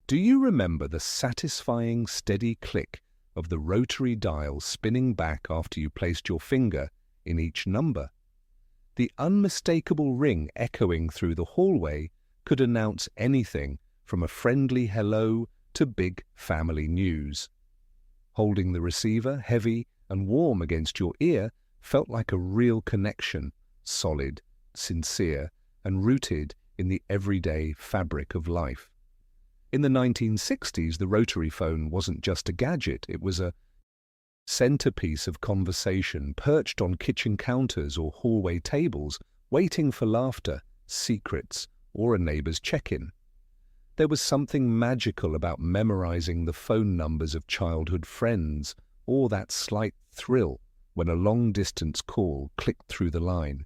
Do you remember the satisfying steady click of the rotary dial spinning back after you placed your finger in each number? The unmistakable ring echoing through the hallway could announce anything from a friendly hello to big family news. Holding the receiver, heavy and warm against your ear, felt like a real connection, solid, sincere, and rooted in the everyday fabric of life. In the 1960s, the rotary phone wasn't just a gadget, it was a centerpiece of conversation perched on kitchen counters or hallway tables, waiting for laughter, secrets, or a neighbor's check-in. There was something magical about memorizing the phone numbers of childhood friends, or that slight thrill when a long-distance call clicked through the line.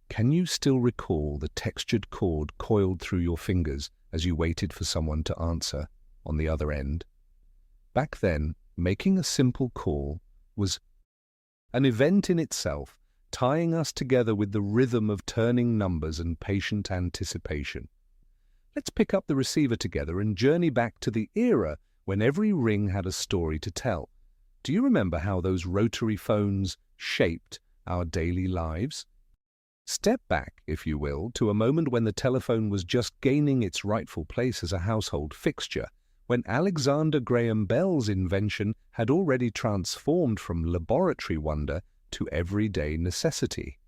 Can you still recall the textured cord coiled through your fingers as you waited for someone to answer on the other end? Back then, making a simple call was an event in itself, tying us together with the rhythm of turning numbers and patient anticipation. Let's pick up the receiver together and journey back to the era when every ring had a story to tell. Do you remember how those rotary phones shaped our daily lives? Step back, if you will, to a moment when the telephone was just gaining its rightful place as a household fixture, when Alexander Graham Bell's invention had already transformed from laboratory wonder to everyday necessity.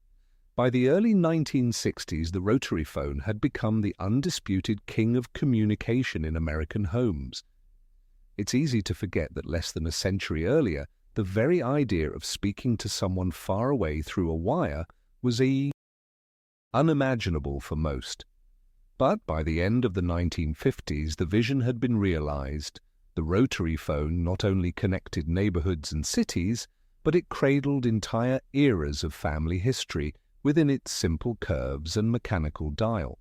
By the early 1960s, the rotary phone had become the undisputed king of communication in American homes. It's easy to forget that less than a century earlier, the very idea of speaking to someone far away through a wire was unimaginable for most. But by the end of the 1950s, the vision had been realized. The rotary phone not only connected neighborhoods and cities, but it cradled entire eras of family history within its simple curves and mechanical dial.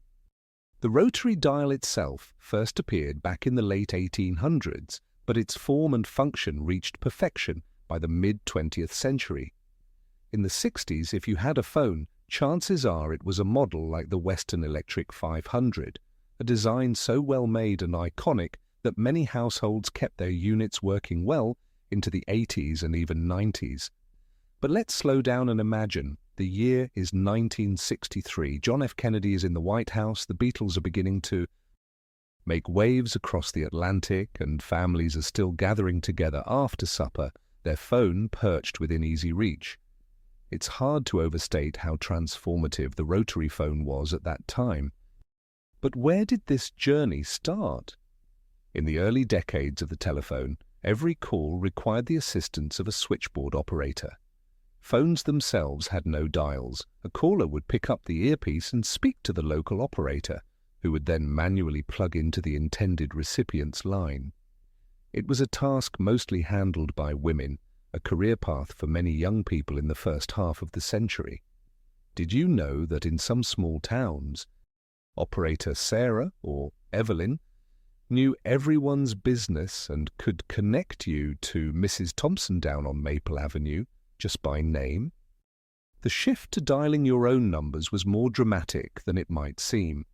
The rotary dial itself first appeared back in the late 1800s, but its form and function reached perfection by the mid-20th century. In the 60s, if you had a phone, chances are it was a model like the Western Electric 500, a design so well made and iconic that many households kept their units working well into the 80s and even 90s. But let's slow down and imagine. The year is 1963. John F. Kennedy is in the White House, the Beatles are beginning to make waves across the Atlantic, and families are still gathering together after supper, their phone perched within easy reach. It's hard to overstate how transformative the rotary phone was at that time. But where did this journey start? In the early decades of the telephone, every call required the assistance of a switchboard operator. Phones themselves had no dials. A caller would pick up the earpiece and speak to the local operator, who would then manually plug into the intended recipient's line. It was a task mostly handled by women, a career path for many young people in the first half of the century. Did you know that in some small towns, operator Sarah or Evelyn knew everyone's business and could connect you to Mrs. Thompson down on Maple Avenue just by name? The shift to dialing your own numbers was more dramatic than it might seem.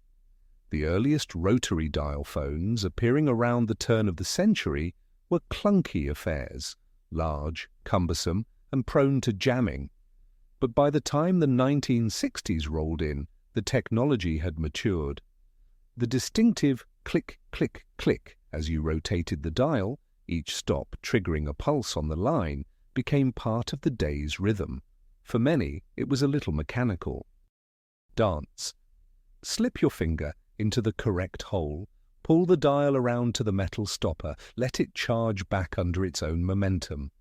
The earliest rotary dial phones, appearing around the turn of the century, were clunky affairs, large, cumbersome, and prone to jamming. But by the time the 1960s rolled in, the technology had matured. The distinctive click, click, click as you rotated the dial, each stop triggering a pulse on the line, became part of the day's rhythm. For many, it was a little mechanical. Dance. Slip your finger into the correct hole, pull the dial around to the metal stopper, let it charge back under its own momentum.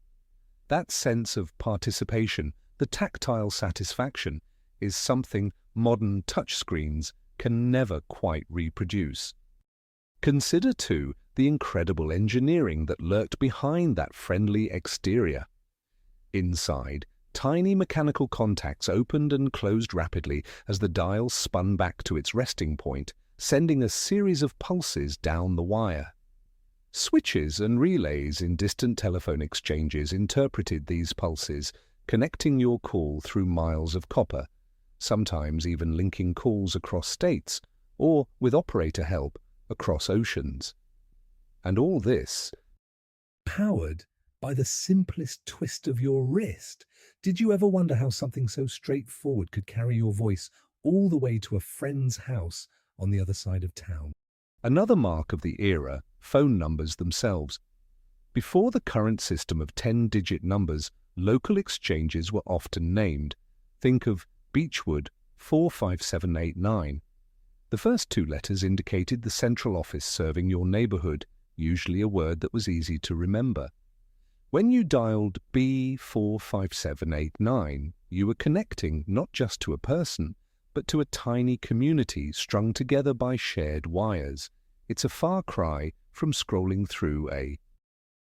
That sense of participation, the tactile satisfaction, is something modern touchscreens can never quite reproduce. Consider, too, the incredible engineering that lurked behind that friendly exterior. Inside, tiny mechanical contacts opened and closed rapidly as the dial spun back to its resting point, sending a series of pulses down the wire. Switches and relays in distant telephone exchanges interpreted these pulses, connecting your call through miles of copper, sometimes even linking calls across states, or, with operator help, across oceans. And all this Powered by the simplest twist of your wrist. Did you ever wonder how something so straightforward could carry your voice all the way to a friend's house on the other side of town? Another mark of the era, phone numbers themselves. Before the current system of 10-digit numbers, local exchanges were often named. Think of Beechwood 45789. The first two letters indicated the central office serving your neighborhood, usually a word that was easy to remember. When you dialed B45789, you were connecting not just to a person, but to a tiny community strung together by shared wires. It's a far cry from scrolling through a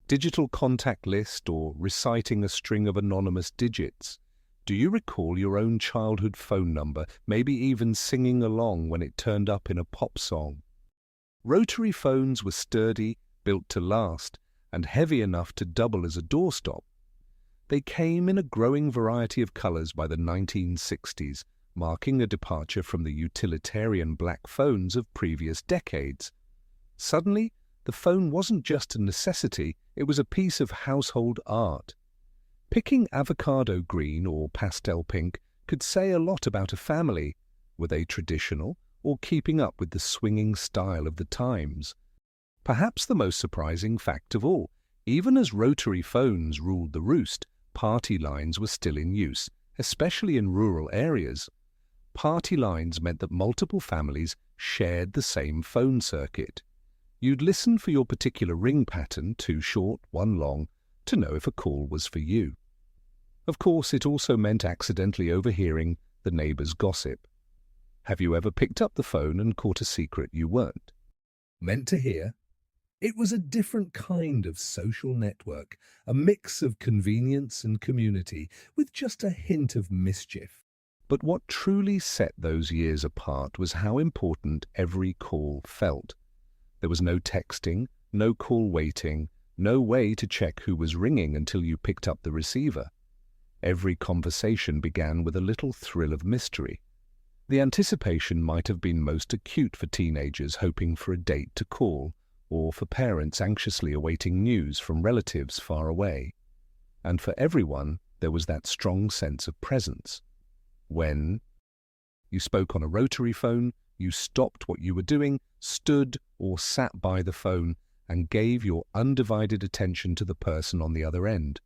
digital contact list or reciting a string of anonymous digits. Do you recall your own childhood phone number, maybe even singing along when it turned up in a pop song? Rotary phones were sturdy, built to last, and heavy enough to double as a doorstop. They came in a growing variety of colors by the 1960s, marking a departure from the utilitarian black phones of previous decades. Suddenly, the phone wasn't just a necessity, it was a piece of household art. Picking avocado green or pastel pink could say a lot about a family. Were they traditional or keeping up with the swinging style of the times? Perhaps the most surprising fact of all, even as rotary phones ruled the roost, party lines were still in use, especially in rural areas. Party lines meant that multiple families shared the same phone circuit. You'd listen for your particular ring pattern, two short, one long, to know if a call was for you. Of course, it also meant accidentally overhearing the neighbor's gossip. Have you ever picked up the phone and caught a secret you weren't Meant to hear? It was a different kind of social network, a mix of convenience and community, with just a hint of mischief. But what truly set those years apart was how important every call felt. There was no texting, no call waiting, no way to check who was ringing until you picked up the receiver. Every conversation began with a little thrill of mystery. The anticipation might have been most acute for teenagers hoping for a date to call, or for parents anxiously awaiting news from relatives far away. And for everyone, there was that strong sense of presence. When you spoke on a rotary phone, you stopped what you were doing, stood or sat by the phone, and gave your undivided attention to the person on the other end.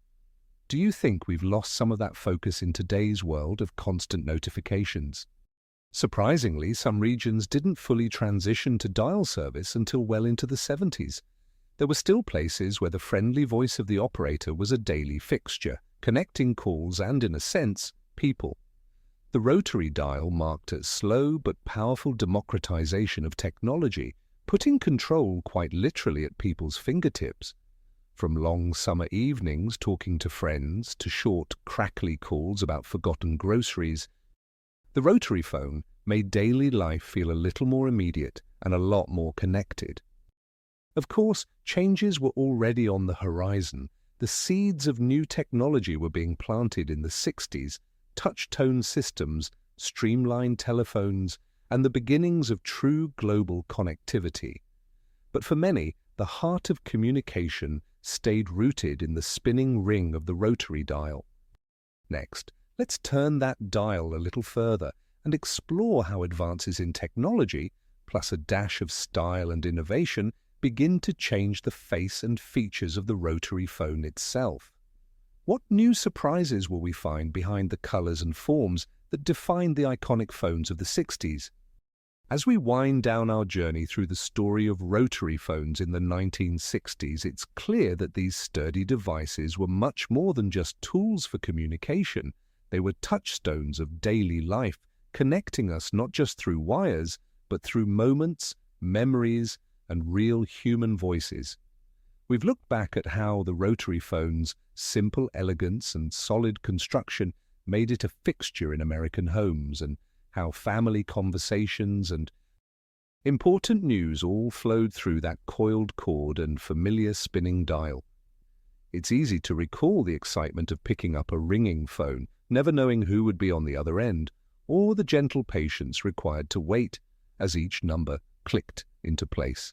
Do you think we've lost some of that focus in today's world of constant notifications? Surprisingly, some regions didn't fully transition to dial service until well into the 70s. There were still places where the friendly voice of the operator was a daily fixture, connecting calls and, in a sense, people. The rotary dial marked a slow but powerful democratization of technology, putting control quite literally at people's fingertips. From long summer evenings talking to friends to short, crackly calls about forgotten groceries, the rotary phone made daily life feel a little more immediate and a lot more connected. Of course, changes were already on the horizon. The seeds of new technology were being planted in the 60s, touch-tone systems, streamlined telephones, and the beginnings of true global connectivity. But for many, the heart of communication stayed rooted in the spinning ring of the rotary dial. Next, let's turn that dial a little further and explore how advances in technology, plus a dash of style and innovation, begin to change the face and features of the rotary phone itself. What new surprises will we find behind the colors and forms that defined the iconic phones of the 60s? As we wind down our journey through the story of rotary phones in the 1960s, it's clear that these sturdy devices were much more than just tools for communication. They were touchstones of daily life, connecting us not just through wires, but through moments, memories, and real human voices. We've looked back at how the rotary phone's simple elegance and solid construction made it a fixture in American homes, and how family conversations and important news all flowed through that coiled cord and familiar spinning dial. It's easy to recall the excitement of picking up a ringing phone, never knowing who would be on the other end, or the gentle patience required to wait as each number clicked into place.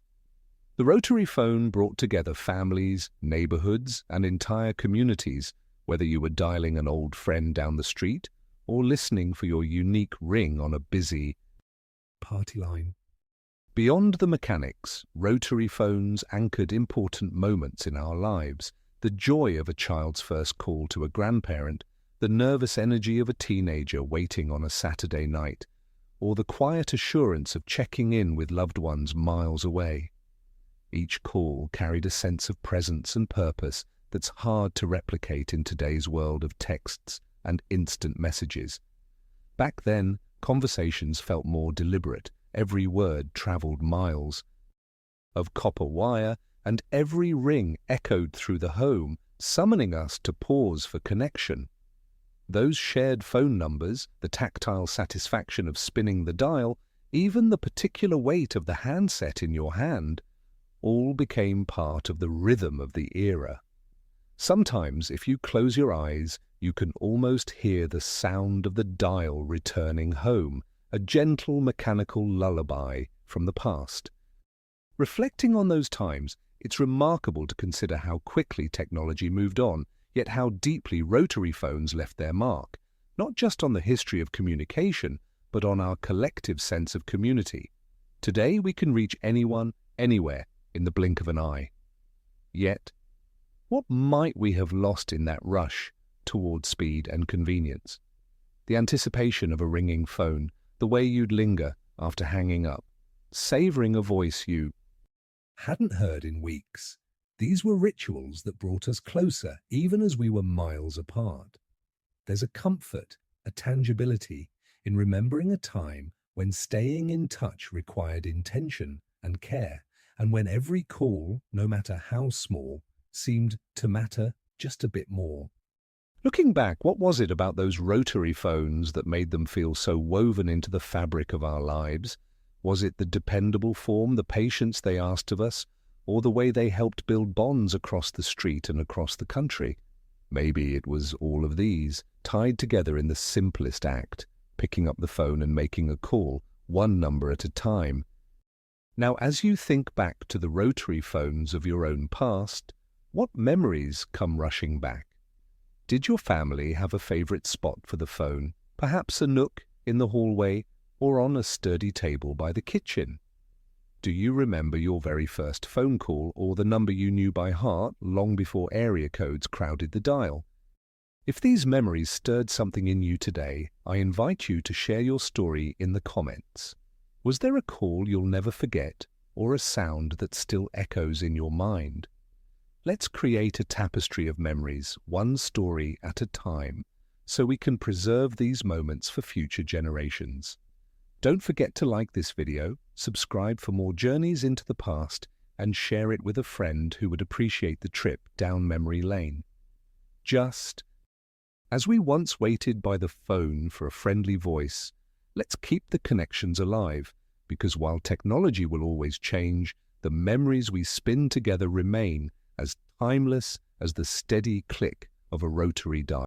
The rotary phone brought together families, neighborhoods, and entire communities, whether you were dialing an old friend down the street or listening for your unique ring on a busy party line. Beyond the mechanics, rotary phones anchored important moments in our lives: the joy of a child's first call to a grandparent, the nervous energy of a teenager waiting on a Saturday night, or the quiet assurance of checking in with loved ones miles away. Each call carried a sense of presence and purpose that's hard to replicate in today's world of texts and instant messages. Back then, conversations felt more deliberate. Every word traveled miles of copper wire, and every ring echoed through the home, summoning us to pause for connection. Those shared phone numbers, the tactile satisfaction of spinning the dial, even the particular weight of the handset in your hand, all became part of the rhythm of the era. Sometimes, if you close your eyes, you can almost hear the sound of the dial returning home, a gentle mechanical lullaby from the past. Reflecting on those times, it's remarkable to consider how quickly technology moved on, yet how deeply rotary phones left their mark, not just on the history of communication, but on our collective sense of community. Today we can reach anyone, anywhere, in the blink of an eye. Yet, what might we have lost in that rush toward speed and convenience? The anticipation of a ringing phone, the way you'd linger after hanging up, savoring a voice you hadn't heard in weeks. These were rituals that brought us closer, even as we were miles apart. There's a comfort, a tangibility, in remembering a time when staying in touch required intention and care, and when every call, no matter how small, seemed to matter just a bit more. Looking back, what was it about those rotary phones that made them feel so woven into the fabric of our lives? Was it the dependable form, the patience they asked of us, or the way they helped build bonds across the street and across the country? Maybe it was all of these, tied together in the simplest act, picking up the phone and making a call, one number at a time. Now, as you think back to the rotary phones of your own past, what memories come rushing back? Did your family have a favorite spot for the phone, perhaps a nook in the hallway or on a sturdy table by the kitchen? Do you remember your very first phone call or the number you knew by heart long before area codes crowded the dial? If these memories stirred something in you today, I invite you to share your story in the comments. Was there a call you'll never forget or a sound that still echoes in your mind? Let's create a tapestry of memories, one story at a time, so we can preserve these moments for future generations. Don't forget to like this video, subscribe for more journeys into the past, and share it with a friend who would appreciate the trip down memory lane. Just as we once waited by the phone for a friendly voice, let's keep the connections alive, because while technology will always change, the memories we spin together remain as timeless as the steady click of a rotary dial.